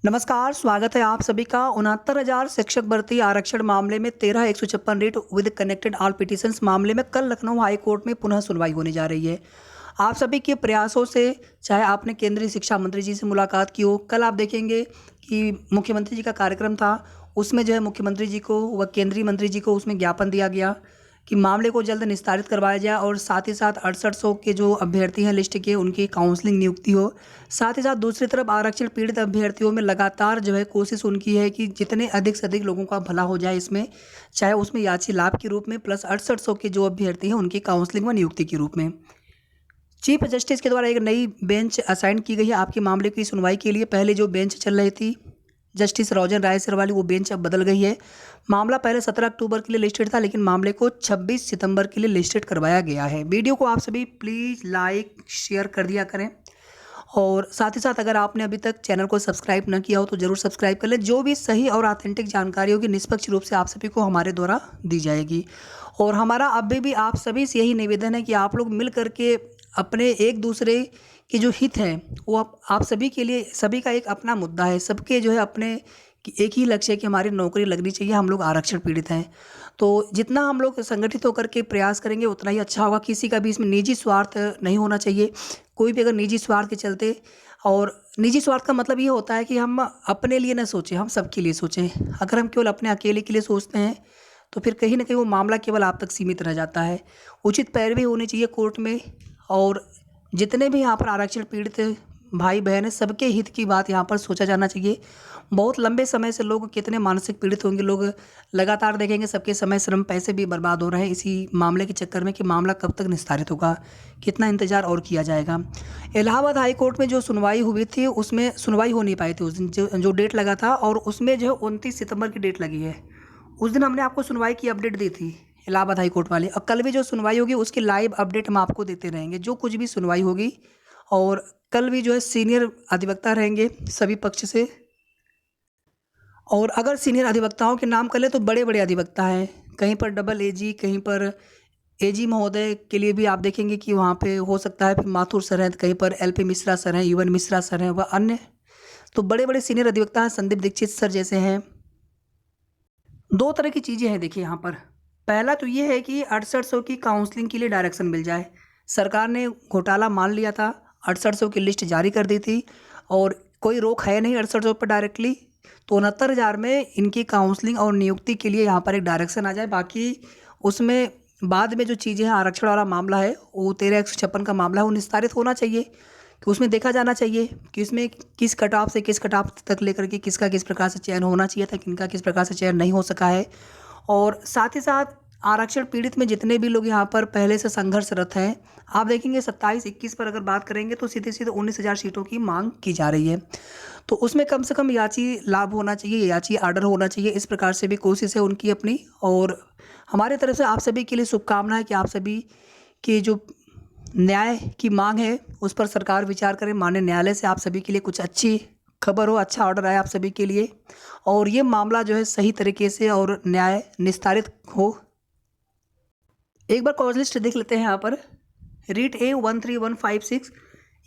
नमस्कार, स्वागत है आप सभी का। 69,000 शिक्षक भर्ती आरक्षण मामले में 13,156 rate with connected all petitions मामले में कल लखनऊ हाई कोर्ट में पुनः सुनवाई होने जा रही है। आप सभी के प्रयासों से, चाहे आपने केंद्रीय शिक्षा मंत्री जी से मुलाकात की हो, कल आप देखेंगे कि मुख्यमंत्री जी का कार्यक्रम था, उसमें जो है मुख्यमंत्री जी को व केंद्रीय मंत्री जी को उसमें ज्ञापन दिया गया कि मामले को जल्द निस्तारित करवाया जाए और साथ ही साथ 6800 के जो अभ्यर्थी हैं लिस्ट के, उनकी काउंसलिंग नियुक्ति हो। साथ ही साथ दूसरी तरफ आरक्षण पीड़ित अभ्यर्थियों में लगातार जो है कोशिश उनकी है कि जितने अधिक से अधिक लोगों का भला हो जाए इसमें, चाहे उसमें याची लाभ के रूप में प्लस 6800 के जो अभ्यर्थी हैं उनकी काउंसलिंग व नियुक्ति के रूप में। चीफ जस्टिस के द्वारा एक नई बेंच असाइन की गई है आपके मामले की सुनवाई के लिए। पहले जो बेंच चल रही थी जस्टिस रोजन रायसर वाली, वो बेंच अब बदल गई है। मामला पहले 17 अक्टूबर के लिए लिस्टेड था, लेकिन मामले को 26 सितंबर के लिए लिस्टेड करवाया गया है। वीडियो को आप सभी प्लीज़ लाइक शेयर कर दिया करें और साथ ही साथ अगर आपने अभी तक चैनल को सब्सक्राइब न किया हो तो ज़रूर सब्सक्राइब कर लें। जो भी सही और ऑथेंटिक जानकारी होगी निष्पक्ष रूप से आप सभी को हमारे द्वारा दी जाएगी। और हमारा अभी भी आप सभी से यही निवेदन है कि आप लोग मिल करके अपने एक दूसरे की जो हित है वो आप सभी के लिए, सभी का एक अपना मुद्दा है, सबके जो है अपने एक ही लक्ष्य है कि हमारी नौकरी लगनी चाहिए। हम लोग आरक्षण पीड़ित हैं, तो जितना हम लोग संगठित होकर के प्रयास करेंगे उतना ही अच्छा होगा। किसी का भी इसमें निजी स्वार्थ नहीं होना चाहिए। कोई भी अगर निजी स्वार्थ के चलते, और निजी स्वार्थ का मतलब ये होता है कि हम अपने लिए ना सोचें, हम सबके लिए सोचें। अगर हम केवल अपने अकेले के लिए सोचते हैं तो फिर कहीं ना कहीं वो मामला केवल आप तक सीमित रह जाता है। उचित पैरवी होनी चाहिए कोर्ट में, और जितने भी यहाँ पर आरक्षण पीड़ित भाई बहन हैं सबके हित की बात यहाँ पर सोचा जाना चाहिए। बहुत लंबे समय से लोग कितने मानसिक पीड़ित होंगे, लोग लगातार देखेंगे सबके समय श्रम पैसे भी बर्बाद हो रहे हैं इसी मामले के चक्कर में कि मामला कब तक निस्तारित होगा, कितना इंतज़ार और किया जाएगा। इलाहाबाद हाई कोर्ट में जो सुनवाई हुई थी उसमें सुनवाई हो नहीं पाई थी उस दिन, जो डेट लगा था, और उसमें जो है 29 सितंबर की डेट लगी है। उस दिन हमने आपको सुनवाई की अपडेट दी थी इलाहाबाद हाई कोर्ट वाले, और कल भी जो सुनवाई होगी उसकी लाइव अपडेट हम आपको देते रहेंगे जो कुछ भी सुनवाई होगी। और कल भी जो है सीनियर अधिवक्ता रहेंगे सभी पक्ष से, और अगर सीनियर अधिवक्ताओं के नाम कर ले तो बड़े बड़े अधिवक्ता हैं, कहीं पर डबल एजी, कहीं पर एजी महोदय के लिए भी आप देखेंगे कि वहाँ पे हो सकता है फिर माथुर सर हैं, कहीं पर एलपी मिश्रा सर हैं, युवन मिश्रा सर हैं, व अन्य तो बड़े बड़े सीनियर अधिवक्ता हैं, संदीप दीक्षित सर जैसे हैं। दो तरह की चीज़ें हैं देखिए यहाँ पर। पहला तो ये है कि 6800 की काउंसलिंग के लिए डायरेक्शन मिल जाए। सरकार ने घोटाला मान लिया था, 6800 की लिस्ट जारी कर दी थी और कोई रोक है नहीं 6800 पर डायरेक्टली, तो 69,000 में इनकी काउंसलिंग और नियुक्ति के लिए यहाँ पर एक डायरेक्शन आ जाए। बाकी उसमें बाद में जो चीज़ें हैं, आरक्षण वाला मामला है वो 13,156 का मामला है, वो निस्तारित होना चाहिए कि उसमें देखा जाना चाहिए कि इसमें किस कट ऑफ से किस कट ऑफ तक लेकर के किसका किस प्रकार से चयन होना चाहिए था, किनका किस प्रकार से चयन नहीं हो सका है। और साथ ही साथ आरक्षण पीड़ित में जितने भी लोग यहाँ पर पहले से संघर्षरत हैं, आप देखेंगे 27-21 पर अगर बात करेंगे तो सीधे सीधे 19,000 सीटों की मांग की जा रही है। तो उसमें कम से कम याची लाभ होना चाहिए, याची आर्डर होना चाहिए, इस प्रकार से भी कोशिश है उनकी अपनी। और हमारे तरफ से आप सभी के लिए शुभकामनाएं कि आप सभी की जो न्याय की मांग है उस पर सरकार विचार करे, माननीय न्यायालय से आप सभी के लिए कुछ अच्छी खबर हो, अच्छा ऑर्डर आए आप सभी के लिए, और ये मामला जो है सही तरीके से और न्याय निस्तारित हो। एक बार कॉज लिस्ट देख लेते हैं यहाँ पर। रीट ए 13156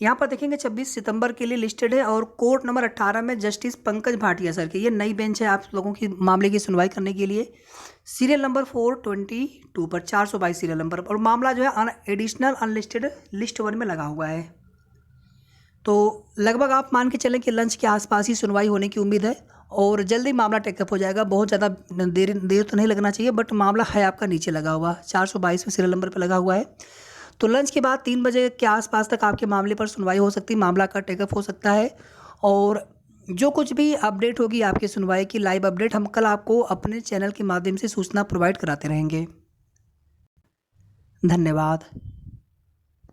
यहाँ पर देखेंगे 26 सितंबर के लिए लिस्टेड है, और कोर्ट नंबर 18 में जस्टिस पंकज भाटिया सर की ये नई बेंच है आप लोगों की मामले की सुनवाई करने के लिए। सीरियल नंबर 422 पर 422 सीरियल नंबर पर, और मामला जो है एडिशनल अनलिस्टेड लिस्ट 1 में लगा हुआ है। तो लगभग आप मान के चलें कि लंच के आसपास ही सुनवाई होने की उम्मीद है और जल्दी मामला टेकअप हो जाएगा। बहुत ज़्यादा देर तो नहीं लगना चाहिए, बट मामला है आपका नीचे लगा हुआ 422 सीरियल नंबर पर लगा हुआ है। तो लंच के बाद 3 बजे के आसपास तक आपके मामले पर सुनवाई हो सकती है, मामला का टेकअप हो सकता है। और जो कुछ भी अपडेट होगी आपकी सुनवाई की लाइव अपडेट हम कल आपको अपने चैनल के माध्यम से सूचना प्रोवाइड कराते रहेंगे। धन्यवाद।